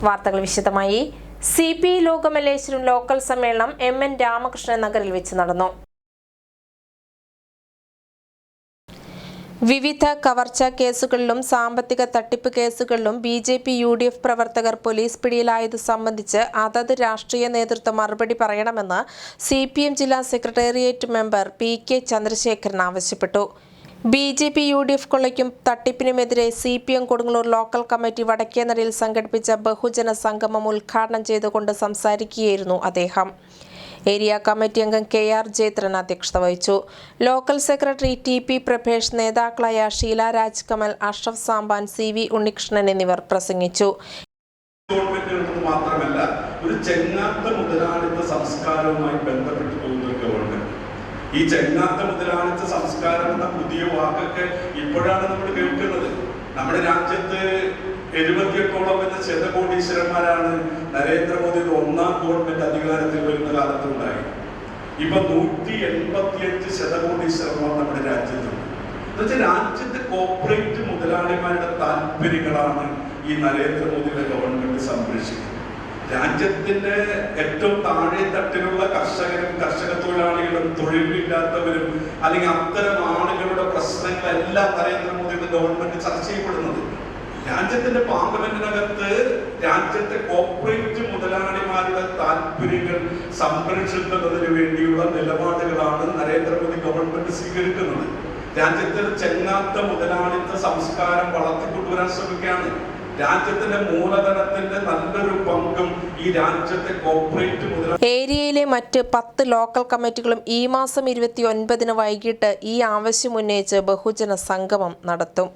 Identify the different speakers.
Speaker 1: വാർത്തകൾ വിശദമായി. CPI Lokamalleswaram local സമ്മേളനം MN രാമകൃഷ്ണൻ നഗറിൽ വെച്ച് നടന്നു. വിവിധ കവർച്ചാ കേസുകളിലും സാമ്പത്തിക തട്ടിപ്പ് കേസുകളിലും BJP UDF പ്രവർത്തകർ പോലീസ് പിടിയിലായത് സംബന്ധിച്ച് അതത് രാഷ്ട്രീയ നേതൃത്വം മറുപടി പറയണമെന്ന് CPM ജില്ലാ സെക്രട്ടേറിയറ്റ് മെമ്പർ PK ചന്ദ്രശേഖരൻ ആവശ്യപ്പെട്ടു. BJP UDF കൊള്ളയ്ക്കും തട്ടിപ്പിനുമെതിരെ CPM കൊടുങ്ങല്ലൂർ ലോക്കൽ കമ്മിറ്റി വടക്കേനടയിൽ സംഘടിപ്പിച്ച ബഹുജന സംഗമം ഉദ്ഘാടനം ചെയ്തുകൊണ്ട് സംസാരിക്കുകയായിരുന്നു അദ്ദേഹം. ഏരിയ കമ്മിറ്റി അംഗം KR ജയത്രൻ അധ്യക്ഷത വഹിച്ചു. ലോക്കൽ സെക്രട്ടറി TP പ്രഭേഷ്, നേതാക്കളായ ഷീല രാജ് കമൽ, അഷ്റഫ് സാമ്പാൻ, CV ഉണ്ണികൃഷ്ണൻ എന്നിവർ പ്രസംഗിച്ചു.
Speaker 2: മാത്രമല്ല ഒരു ചെങ്ങാത്ത മുതലാളിത്ത സംസ്കാരവുമായി ബന്ധപ്പെട്ട് പോകുന്ന ഒരു ഗവൺമെന്റ്. ഈ ചെങ്ങാത്ത മുതലാളിത്ത സംസ്കാരം എന്ന പുതിയ വാക്കൊക്കെ ഇപ്പോഴാണ് നമ്മൾ കേൾക്കുന്നത്. നമ്മുടെ രാജ്യത്ത് 78ഓളം എന്ന ശതകോടീശ്വരന്മാരാണ് നരേന്ദ്രമോദിയുടെ ഒന്നാം ഗവൺമെന്റ് അധികാരത്തിൽ വരുന്ന കാലത്തുണ്ടായി. ഇപ്പൊ 185 ശതകോടീശ്വരന്മാർ നമ്മുടെ രാജ്യത്തുണ്ട്. എന്നുവെച്ചാൽ രാജ്യത്തെ കോർപ്പറേറ്റ് മുതലാളിമാരുടെ താല്പര്യങ്ങളാണ് ഈ നരേന്ദ്രമോദിയുടെ ഗവൺമെന്റ് സംരക്ഷിക്കുന്നത്. രാജ്യത്തിന്റെ ഏറ്റവും താഴെ തട്ടിലുള്ള കർഷകരും കർഷക തൊഴിലാളികളും തൊഴിലില്ലാത്തവരും അല്ലെങ്കിൽ അത്തരം ആളുകളുടെ പ്രശ്നങ്ങളെല്ലാം നരേന്ദ്രമോദിയുടെ ഗവൺമെന്റ് ചർച്ച ചെയ്യപ്പെടുന്നത്. രാജ്യത്തിന്റെ പാർലമെന്റിനകത്ത് രാജ്യത്തെ കോർപ്പറേറ്റ് മുതലാളിമാരുടെ താല്പര്യങ്ങൾ സംരക്ഷിക്കുന്നതിന് വേണ്ടിയുള്ള നിലപാടുകളാണ് നരേന്ദ്രമോദി ഗവൺമെന്റ് സ്വീകരിക്കുന്നത്. രാജ്യത്തിൽ ചെങ്ങാത്ത മുതലാളിത്ത സംസ്കാരം വളർത്തിക്കൊണ്ടുവരാൻ ശ്രമിക്കുകയാണ്. രാജ്യത്തിന്റെ മൂലധനത്തിന്റെ നല്ലൊരു പങ്കും ഈ രാജ്യത്തെ കോർപ്പറേറ്റ്
Speaker 1: ഏരിയയിലെ മറ്റ് 10 ലോക്കൽ കമ്മിറ്റികളും ഈ മാസം 29 വൈകിട്ട് ഈ ആവശ്യം ഉന്നയിച്ച് ബഹുജന സംഗമം നടത്തും.